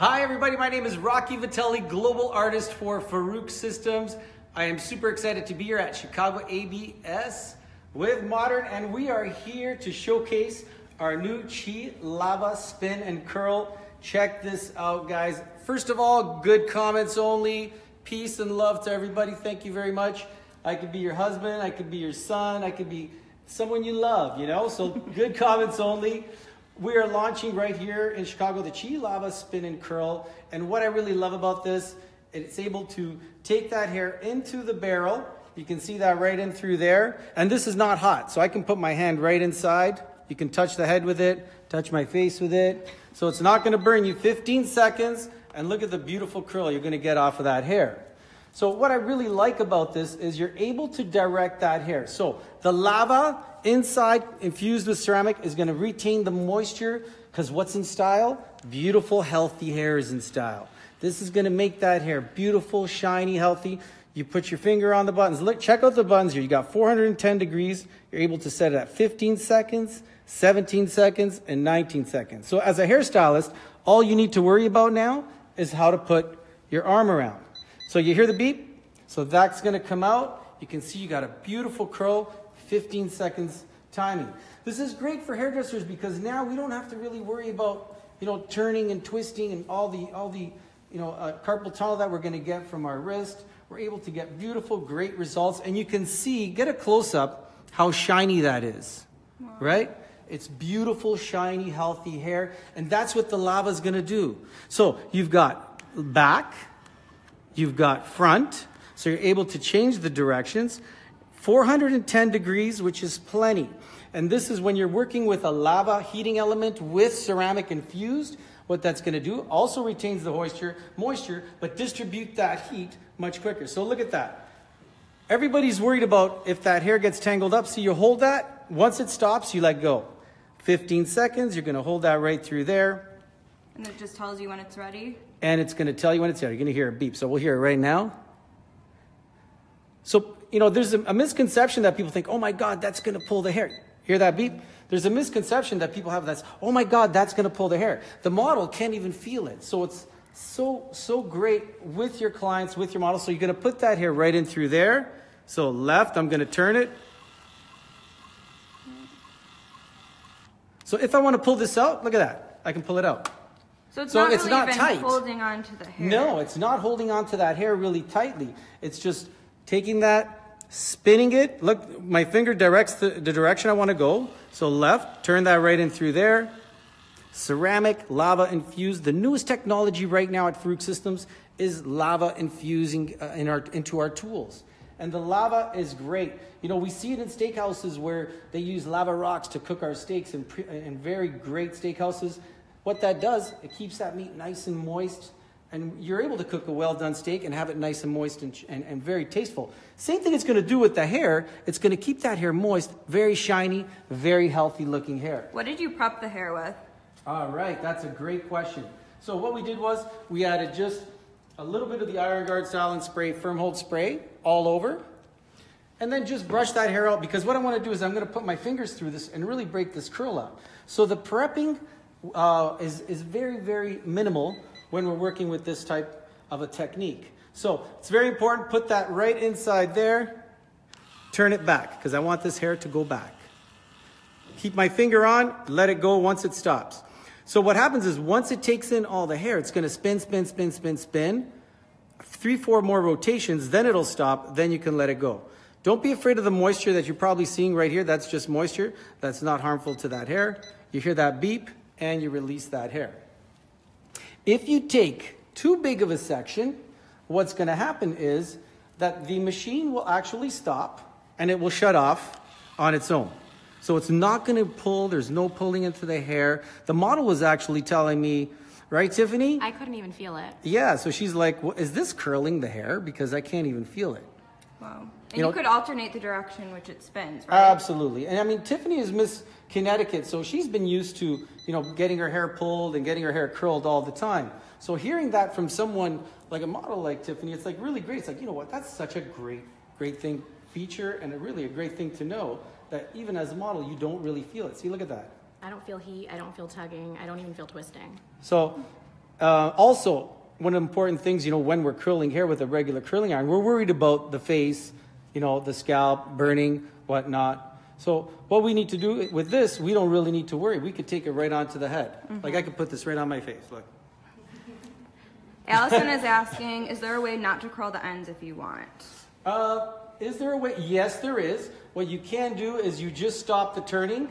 Hi everybody, my name is Rocky Vitelli, Global Artist for Farouk Systems. I am super excited to be here at Chicago ABS with Modern, and we are here to showcase our new Chi Lava Spin and Curl. Check this out, guys. First of all, good comments only. Peace and love to everybody. Thank you very much. I could be your husband, I could be your son, I could be someone you love, you know? So good comments only. We are launching right here in Chicago the Chi Lava Spin and Curl. And what I really love about this, it's able to take that hair into the barrel. You can see that right in through there. And this is not hot, so I can put my hand right inside. You can touch the head with it, touch my face with it. So it's not gonna burn you. 15 seconds, and look at the beautiful curl you're gonna get off of that hair. So what I really like about this is you're able to direct that hair. So the lava inside infused with ceramic is going to retain the moisture, because what's in style? Beautiful, healthy hair is in style. This is going to make that hair beautiful, shiny, healthy. You put your finger on the buttons. Look, check out the buttons here. You got 410 degrees. You're able to set it at 15 seconds, 17 seconds, and 19 seconds. So as a hairstylist, all you need to worry about now is how to put your arm around. So you hear the beep? So that's going to come out. You can see you got a beautiful curl, 15 seconds timing. This is great for hairdressers because now we don't have to really worry about, turning and twisting and all the carpal tunnel that we're going to get from our wrist. We're able to get beautiful, great results. And you can see, get a close-up, how shiny that is, wow. Right? It's beautiful, shiny, healthy hair. And that's what the lava is going to do. So you've got back. You've got front, so you're able to change the directions. 410 degrees, which is plenty. And this is when you're working with a lava heating element with ceramic infused. What that's going to do, also retains the moisture, but distribute that heat much quicker. So look at that. Everybody's worried about if that hair gets tangled up. So you hold that. Once it stops, you let go. 15 seconds, you're going to hold that right through there. And it just tells you when it's ready? And it's going to tell you when it's ready. You're going to hear a beep. So we'll hear it right now. So, there's a misconception that people think, oh my God, that's going to pull the hair. Hear that beep? There's a misconception that people have that's, oh my God, that's going to pull the hair. The model can't even feel it. So it's so great with your clients, with your model. So you're going to put that hair right in through there. So left, I'm going to turn it. So if I want to pull this out, look at that. I can pull it out. So it's not even tight. Holding on to the hair. No, it's not holding on to that hair really tightly. It's just taking that, spinning it. Look, my finger directs the direction I want to go. So left, turn that right in through there. Ceramic, lava infused. The newest technology right now at Farouk Systems is lava infusing into our tools. And the lava is great. We see it in steakhouses where they use lava rocks to cook our steaks in very great steakhouses. What that does, it keeps that meat nice and moist, and you're able to cook a well-done steak and have it nice and moist and very tasteful. Same thing it's going to do with the hair. It's going to keep that hair moist, very shiny, very healthy-looking hair. What did you prep the hair with? All right, that's a great question. So what we did was we added just a little bit of the Iron Guard Styling Spray, Firm Hold Spray, all over, and then just brush that hair out, because what I want to do is I'm going to put my fingers through this and really break this curl out. So the prepping is very, very minimal when we're working with this type of a technique. So it's very important, put that right inside there, turn it back, because I want this hair to go back. Keep my finger on, let it go once it stops. So what happens is once it takes in all the hair, it's going to spin, spin, spin, spin, spin. 3-4 more rotations, then it'll stop, then you can let it go. Don't be afraid of the moisture that you're probably seeing right here. That's just moisture. That's not harmful to that hair. You hear that beep, and you release that hair. If you take too big of a section, what's going to happen is that the machine will actually stop and it will shut off on its own. So it's not going to pull. There's no pulling into the hair. The model was actually telling me, right, Tiffany? I couldn't even feel it. Yeah, so she's like, well, is this curling the hair? Because I can't even feel it. Wow. And you could alternate the direction which it spins, right? Absolutely. And I mean, Tiffany is Miss Connecticut, so she's been used to, getting her hair pulled and getting her hair curled all the time. So hearing that from someone like a model like Tiffany, it's like really great. It's like, you know what, that's such a great feature, and really a great thing to know that even as a model, you don't really feel it. See, look at that. I don't feel heat. I don't feel tugging. I don't even feel twisting. So Also, one of the important things, when we're curling hair with a regular curling iron, we're worried about the face, the scalp, burning, whatnot. So what we need to do with this, we don't really need to worry. We could take it right onto the head. Like I could put this right on my face, look. Allison is asking, is there a way not to curl the ends if you want? Is there a way? Yes, there is. What you can do is you just stop the turning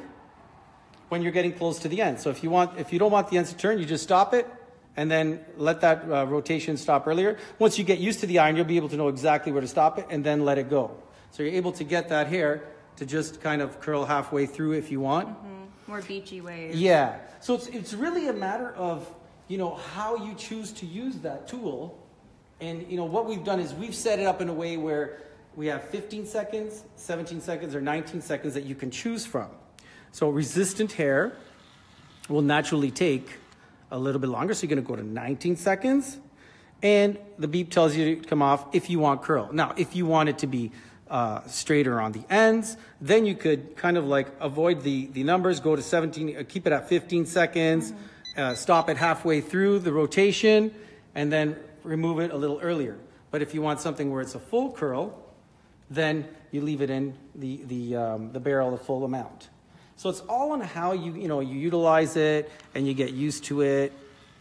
when you're getting close to the end. So if you don't want the ends to turn, you just stop it and then let that rotation stop earlier. Once you get used to the iron, you'll be able to know exactly where to stop it and then let it go. So you're able to get that hair to just kind of curl halfway through if you want. More beachy waves. Yeah. So it's really a matter of, how you choose to use that tool. And, what we've done is we've set it up in a way where we have 15 seconds, 17 seconds, or 19 seconds that you can choose from. So resistant hair will naturally take a little bit longer. So you're going to go to 19 seconds. And the beep tells you to come off if you want curl. Now, if you want it to be straighter on the ends, then you could kind of like avoid the numbers, go to 17, keep it at 15 seconds, stop it halfway through the rotation, and then remove it a little earlier. But if you want something where it's a full curl, then you leave it in the barrel the full amount. So it's all on how you utilize it and you get used to it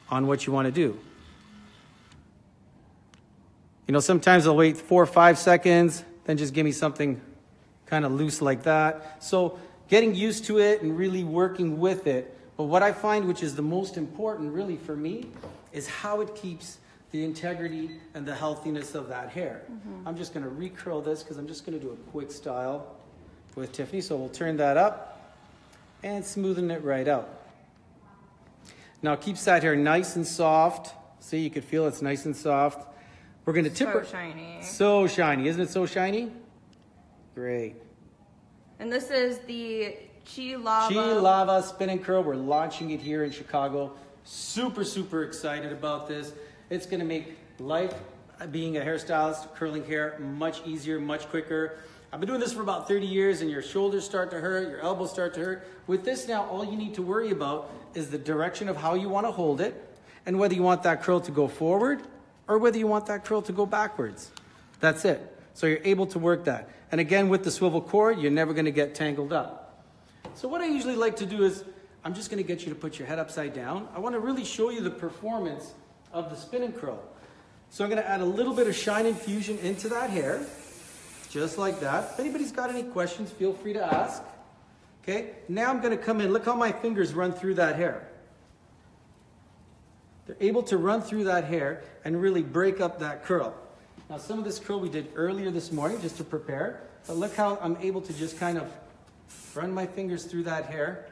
on what you want to do. Sometimes I'll wait 4 or 5 seconds, then just give me something kind of loose like that. So getting used to it and really working with it. But what I find, which is the most important really for me, is how it keeps the integrity and the healthiness of that hair. I'm just going to recurl this because I'm just going to do a quick style with Tiffany. So we'll turn that up and smoothen it right out. Now it keeps that hair nice and soft. See, you can feel it's nice and soft. We're going to tip her. So shiny. So shiny. Isn't it so shiny? Great. And this is the Chi Lava. Chi Lava Spin and Curl. We're launching it here in Chicago. Super, super excited about this. It's going to make life, being a hairstylist, curling hair, much easier, much quicker. I've been doing this for about 30 years and your shoulders start to hurt, your elbows start to hurt. With this now, all you need to worry about is the direction of how you want to hold it and whether you want that curl to go forward or whether you want that curl to go backwards. That's it. So you're able to work that. And again, with the swivel cord, you're never going to get tangled up. So what I usually like to do is, I'm just going to get you to put your head upside down. I want to really show you the performance of the spin and curl. So I'm going to add a little bit of shine infusion into that hair, just like that. If anybody's got any questions, feel free to ask. Okay, now I'm going to come in. Look how my fingers run through that hair. They're able to run through that hair and really break up that curl. Now some of this curl we did earlier this morning just to prepare, but look how I'm able to just kind of run my fingers through that hair,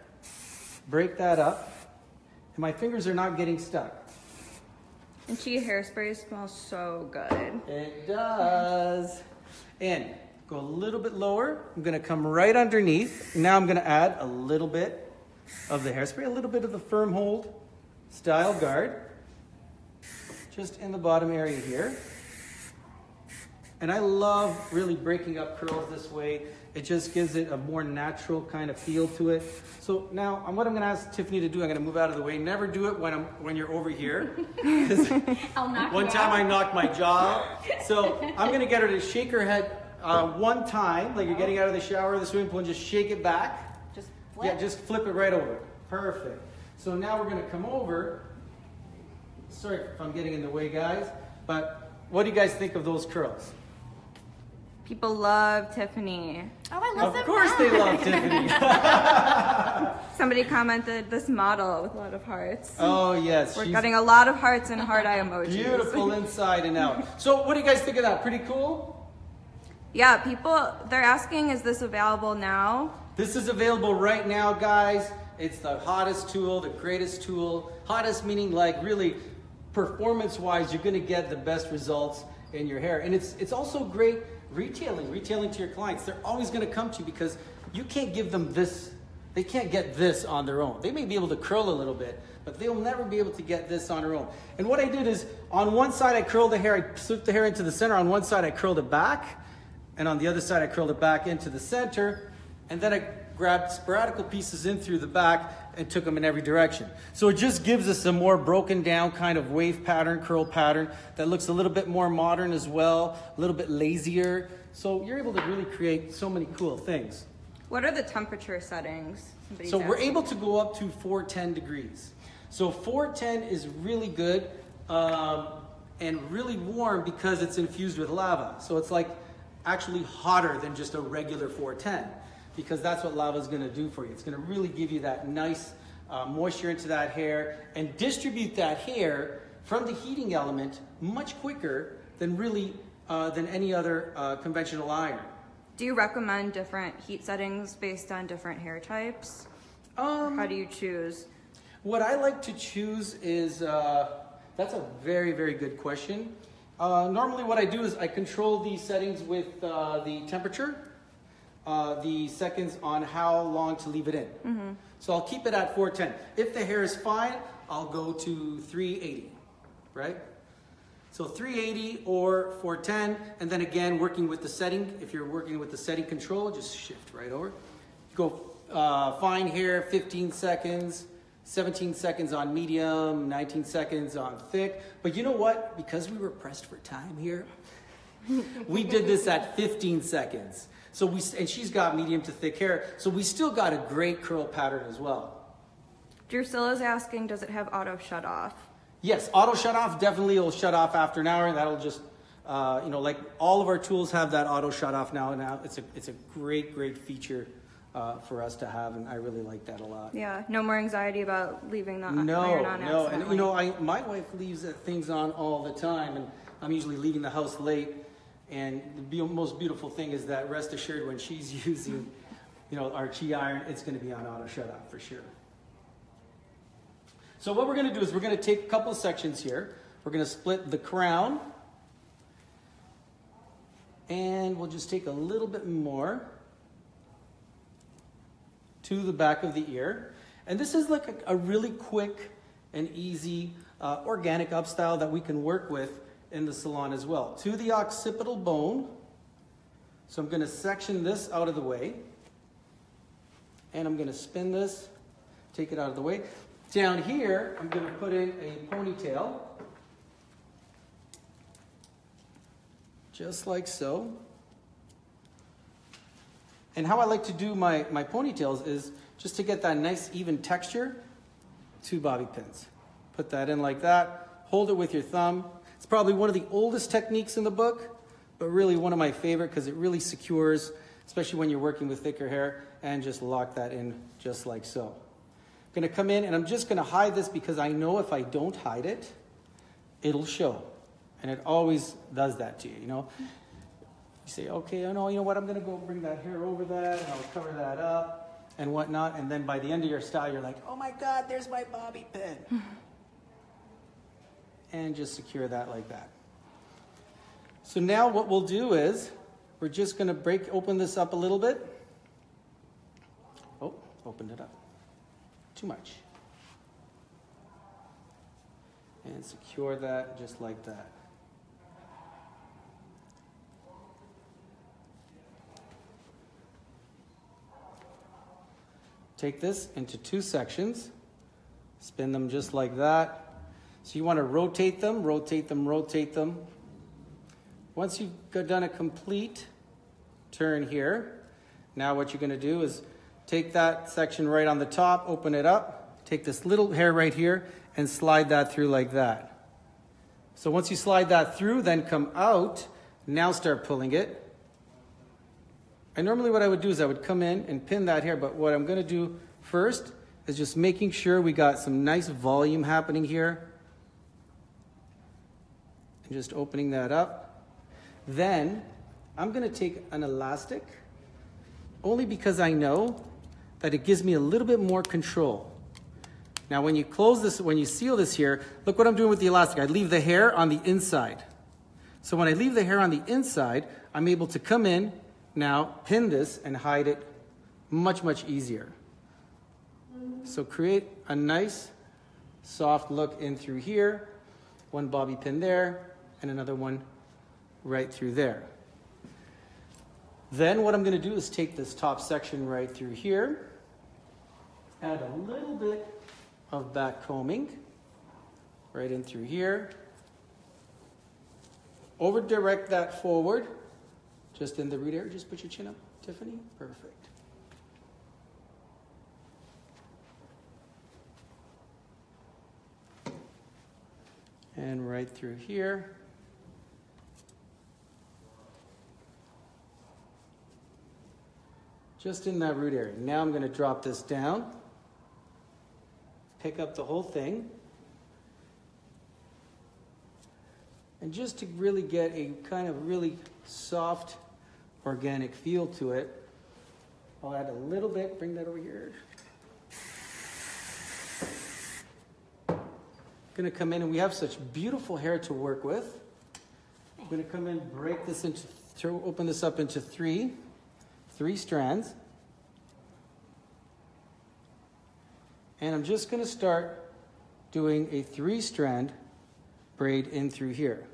break that up, and my fingers are not getting stuck. And Chi hairspray smells so good. It does. And go a little bit lower. I'm going to come right underneath. Now I'm going to add a little bit of the hairspray, a little bit of the firm hold style guard, just in the bottom area here. And I love really breaking up curls this way. It just gives it a more natural kind of feel to it. So now what I'm going to ask Tiffany to do, I'm going to move out of the way. Never do it when you're over here. I'll knock One time I knocked my jaw. So I'm going to get her to shake her head one time, like you're getting out of the shower or the swimming pool, and just shake it back. Just flip? Yeah, just flip it right over. Perfect. So now we're going to come over. Sorry if I'm getting in the way, guys. But what do you guys think of those curls? People love Tiffany. Oh, I love them. Of course they love Tiffany. Somebody commented this model with a lot of hearts. Oh, yes. We're getting a lot of hearts and heart eye emojis. Beautiful inside and out. So what do you guys think of that? Pretty cool? Yeah, people, they're asking, is this available now? This is available right now, guys. It's the hottest tool, the greatest tool. Hottest meaning like really performance-wise, you're going to get the best results in your hair. And it's also great retailing to your clients. They're always going to come to you because you can't give them this. They can't get this on their own. They may be able to curl a little bit, but they'll never be able to get this on their own. And what I did is, on one side I curled the hair, I slipped the hair into the center. On one side I curled it back, and on the other side I curled it back into the center. And then I grabbed sporadical pieces in through the back and took them in every direction. So it just gives us a more broken down kind of wave pattern, curl pattern that looks a little bit more modern as well, a little bit lazier. So you're able to really create so many cool things. What are the temperature settings? So we're able to go up to 410 degrees. So 410 is really good and really warm because it's infused with lava. So it's like actually hotter than just a regular 410 because that's what lava is going to do for you. It's going to really give you that nice moisture into that hair and distribute that hair from the heating element much quicker than really than any other conventional iron. Do you recommend different heat settings based on different hair types? How do you choose? What I like to choose is, that's a very, very good question. Normally what I do is I control the settings with the temperature, the seconds on how long to leave it in. Mm-hmm. So I'll keep it at 410. If the hair is fine, I'll go to 380, right? So 380 or 410, and then again, working with the setting. If you're working with the setting control, just shift right over. Go fine hair, 15 seconds, 17 seconds on medium, 19 seconds on thick. But you know what? Because we were pressed for time here, we did this at 15 seconds. So and she's got medium to thick hair, so we still got a great curl pattern as well. Drusilla's asking, does it have auto shut off? Yes, auto shut off definitely will shut off after an hour, and that'll just, like all of our tools have that auto shut off now. It's a great feature for us to have, and I really like that a lot. Yeah, no more anxiety about leaving the iron on. No, and my wife leaves things on all the time, and I'm usually leaving the house late. And the most beautiful thing is that rest assured, when she's using, our Chi iron, it's going to be on auto shut off for sure. So what we're going to do is we're going to take a couple of sections here. We're going to split the crown. And we'll just take a little bit more to the back of the ear. And this is like a really quick and easy organic upstyle that we can work with in the salon as well. To the occipital bone. So I'm going to section this out of the way. And I'm going to spin this, take it out of the way. Down here, I'm going to put in a ponytail, just like so. And how I like to do my ponytails is just to get that nice even texture, 2 bobby pins. Put that in like that, hold it with your thumb. It's probably one of the oldest techniques in the book, but really one of my favorite because it really secures, especially when you're working with thicker hair, and just lock that in just like so. I'm going to come in and I'm just going to hide this because I know if I don't hide it, it'll show. And it always does that to you, You say, okay, you know what, I'm going to go bring that hair over that and I'll cover that up and whatnot. And then by the end of your style, you're like, oh my God, there's my bobby pin. And just secure that like that. So now what we'll do is we're just going to open this up a little bit. Oh, opened it up. Too much. And secure that just like that. Take this into 2 sections, spin them just like that. So you want to rotate them, rotate them, rotate them. Once you've done a complete turn here, now what you're going to do is take that section right on the top, open it up, take this little hair right here, and slide that through like that. So once you slide that through, then come out, now start pulling it. And normally what I would do is I would come in and pin that hair, but what I'm going to do first is just making sure we got some nice volume happening here. And just opening that up. Then I'm going to take an elastic, only because I know that it gives me a little bit more control. Now when you close this, when you seal this here, look what I'm doing with the elastic. I leave the hair on the inside. So when I leave the hair on the inside, I'm able to come in, now pin this and hide it much, much easier. So create a nice soft look in through here, 1 bobby pin there, and another one right through there. Then what I'm going to do is take this top section right through here, add a little bit of back combing right in through here, over direct that forward, just in the root area. Just put your chin up, Tiffany. Perfect. And right through here. Just in that root area. Now I'm going to drop this down, pick up the whole thing, and just to really get a kind of really soft, organic feel to it, I'll add a little bit, bring that over here. I'm going to come in, and we have such beautiful hair to work with. I'm going to come in, break this into, open this up into three strands. And I'm just going to start doing a 3-strand braid in through here.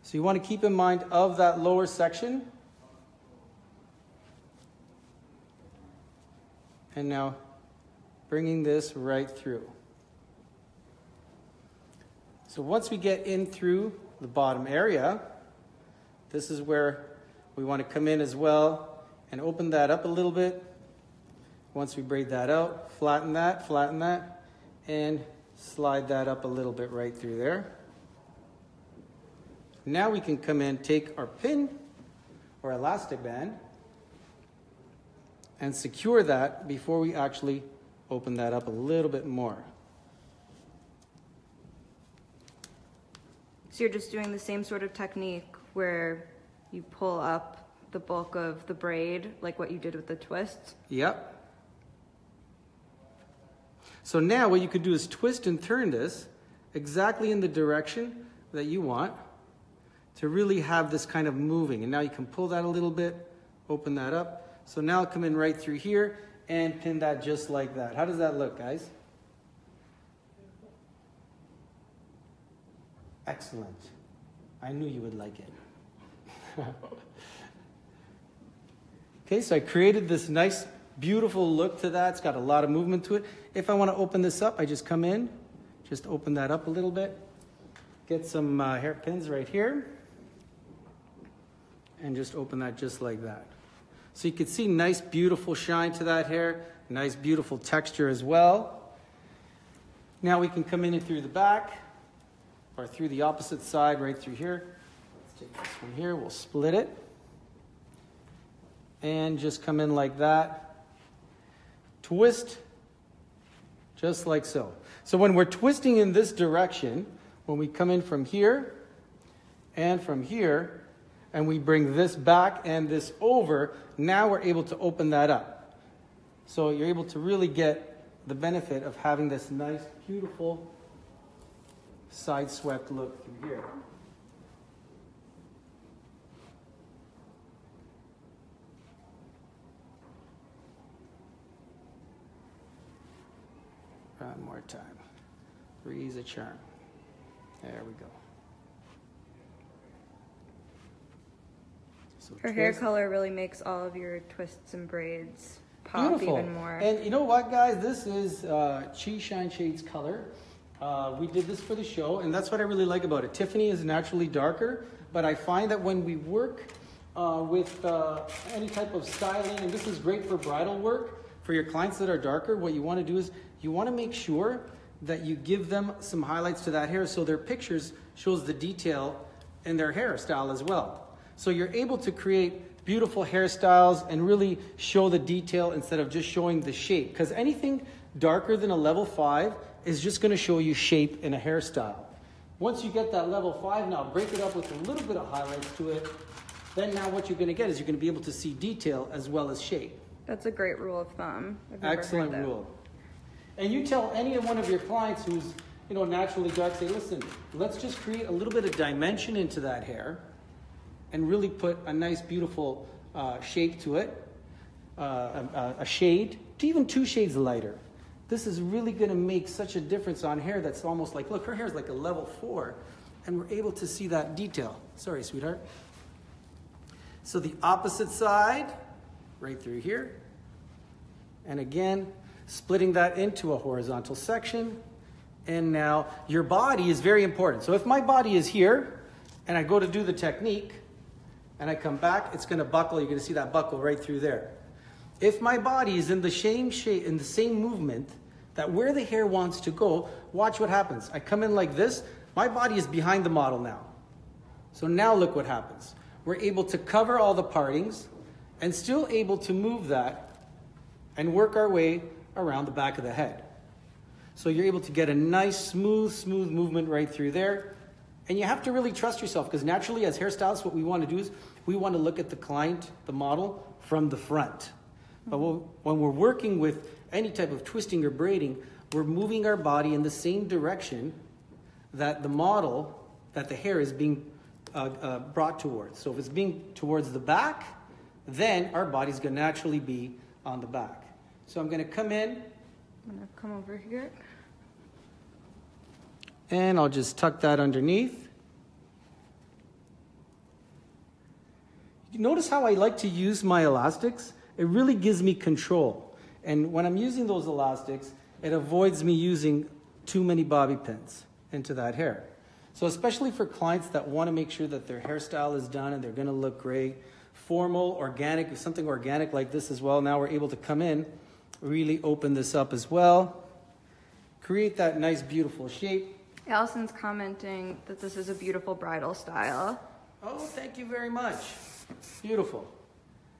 So you want to keep in mind of that lower section. And now bringing this right through. So once we get in through the bottom area, this is where we want to come in as well and open that up a little bit. Once we braid that out, flatten that, and slide that up a little bit right through there. Now we can come in, take our pin or elastic band, and secure that before we actually open that up a little bit more. So you're just doing the same sort of technique where you pull up the bulk of the braid, like what you did with the twist? Yep. So now what you could do is twist and turn this exactly in the direction that you want to really have this kind of moving. And now you can pull that a little bit, open that up. So now I'll come in right through here and pin that just like that. How does that look, guys? Excellent. I knew you would like it. Okay, so I created this nice, beautiful look to that. It's got a lot of movement to it. If I want to open this up, I just come in, just open that up a little bit, get some hairpins right here, and just open that just like that. So you can see nice, beautiful shine to that hair, nice, beautiful texture as well. Now we can come in through the back, or through the opposite side, right through here. Let's take this one here, we'll split it. And just come in like that. Twist, just like so. So when we're twisting in this direction, when we come in from here, and we bring this back and this over, now we're able to open that up. So you're able to really get the benefit of having this nice, beautiful, side swept look through here. One more time. Three's a charm. There we go. So Her hair color really makes all of your twists and braids pop beautiful. Even more. And you know what, guys? This is Chi Shine Shades color. We did this for the show, and that's what I really like about it. Tiffany is naturally darker, but I find that when we work with any type of styling, and this is great for bridal work, for your clients that are darker, what you want to do is you want to make sure that you give them some highlights to that hair so their pictures shows the detail in their hairstyle as well. So you're able to create beautiful hairstyles and really show the detail instead of just showing the shape. Because anything darker than a level 5 is just going to show you shape in a hairstyle. Once you get that level 5, now break it up with a little bit of highlights to it. Then now what you're going to get is you're going to be able to see detail as well as shape. That's a great rule of thumb. Excellent rule. And you tell any one of your clients who's naturally dark, say, listen, let's just create a little bit of dimension into that hair and really put a nice, beautiful shape to it, a shade, to even 2 shades lighter. This is really going to make such a difference on hair that's almost like, look, her hair is like a level 4, and we're able to see that detail. Sorry, sweetheart. So the opposite side, right through here. And again, splitting that into a horizontal section. And now your body is very important. So if my body is here and I go to do the technique and I come back, it's going to buckle. You're going to see that buckle right through there. If my body is in the same shape, in the same movement, that where the hair wants to go, watch what happens. I come in like this. My body is behind the model now. So now look what happens. We're able to cover all the partings and still able to move that and work our way around the back of the head. So you're able to get a nice, smooth movement right through there. And you have to really trust yourself, because naturally as hairstylists, what we want to do is we want to look at the client, the model, from the front. But when we're working with any type of twisting or braiding, we're moving our body in the same direction that the model, that the hair is being brought towards. So if it's being towards the back, then our body's going to naturally be on the back. So I'm going to come in. I'm going to come over here. And I'll just tuck that underneath. You notice how I like to use my elastics? It really gives me control. And when I'm using those elastics, it avoids me using too many bobby pins into that hair. So especially for clients that want to make sure that their hairstyle is done and they're going to look great, formal, organic, something organic like this as well. Now we're able to come in, really open this up as well, create that nice, beautiful shape. Allison's commenting that this is a beautiful bridal style. Oh, thank you very much. Beautiful.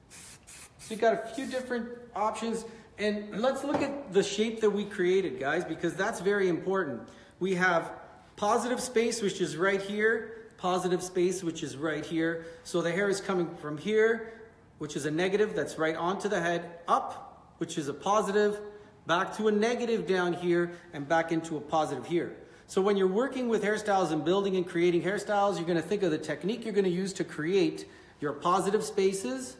So you got a few different options, and let's look at the shape that we created, guys, because that's very important. We have positive space, which is right here, positive space, which is right here. So the hair is coming from here, which is a negative, that's right onto the head, up, which is a positive, back to a negative down here, and back into a positive here. So when you're working with hairstyles and building and creating hairstyles, you're going to think of the technique you're going to use to create your positive spaces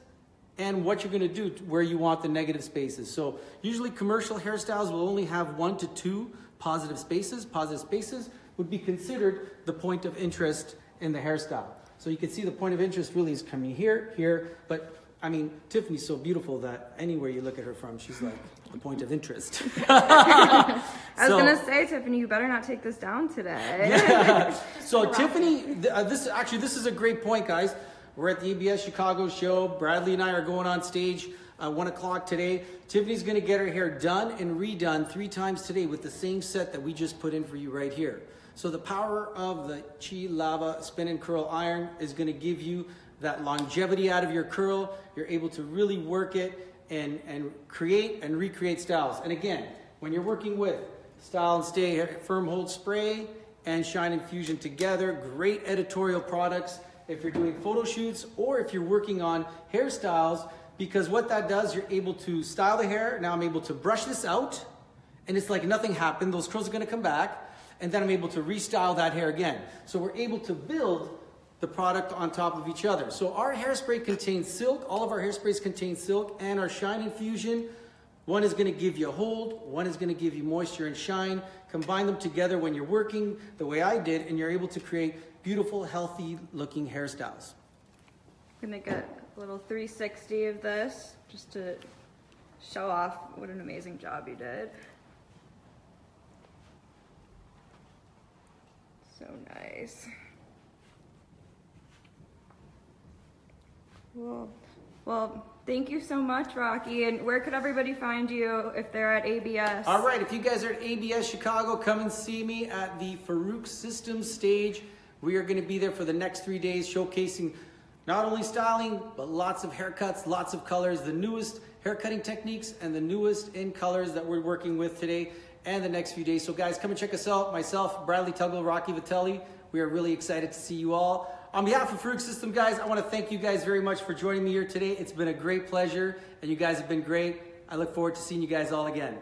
and what you're going to do where you want the negative spaces. So usually commercial hairstyles will only have 1 to 2 positive spaces. Positive spaces would be considered the point of interest in the hairstyle. So you can see the point of interest really is coming here, here, but I mean, Tiffany's so beautiful that anywhere you look at her from, she's like the point of interest. I was going to say, Tiffany, you better not take this down today. Yeah. So Tiffany, this is a great point, guys. We're at the ABS Chicago show. Bradley and I are going on stage 1 o'clock today. Tiffany's going to get her hair done and redone 3 times today with the same set that we just put in for you right here. So the power of the Chi Lava Spin and Curl Iron is going to give you that longevity out of your curl. You're able to really work it and create and recreate styles. And again, when you're working with Style and Stay Firm Hold Spray and Shine Infusion together, great editorial products if you're doing photo shoots or if you're working on hairstyles, because what that does, you're able to style the hair. Now I'm able to brush this out and it's like nothing happened. Those curls are going to come back, and then I'm able to restyle that hair again. So we're able to build the product on top of each other. So our hairspray contains silk. All of our hairsprays contain silk, and our Shine Infusion, one is going to give you a hold, one is going to give you moisture and shine. Combine them together when you're working the way I did, and you're able to create beautiful, healthy looking hairstyles. I'm going to get a little 360 of this just to show off what an amazing job you did. So nice. Well, thank you so much, Rocky. And where could everybody find you if they're at ABS? All right, if you guys are at ABS Chicago, come and see me at the Farouk Systems stage. We are going to be there for the next 3 days, showcasing not only styling, but lots of haircuts, lots of colors, the newest haircutting techniques, and the newest in colors that we're working with today and the next few days. So guys, come and check us out. Myself, Bradley Tuggle, Rocky Vitelli. We are really excited to see you all. On behalf of Farouk System, guys, I want to thank you guys very much for joining me here today. It's been a great pleasure, and you guys have been great. I look forward to seeing you guys all again.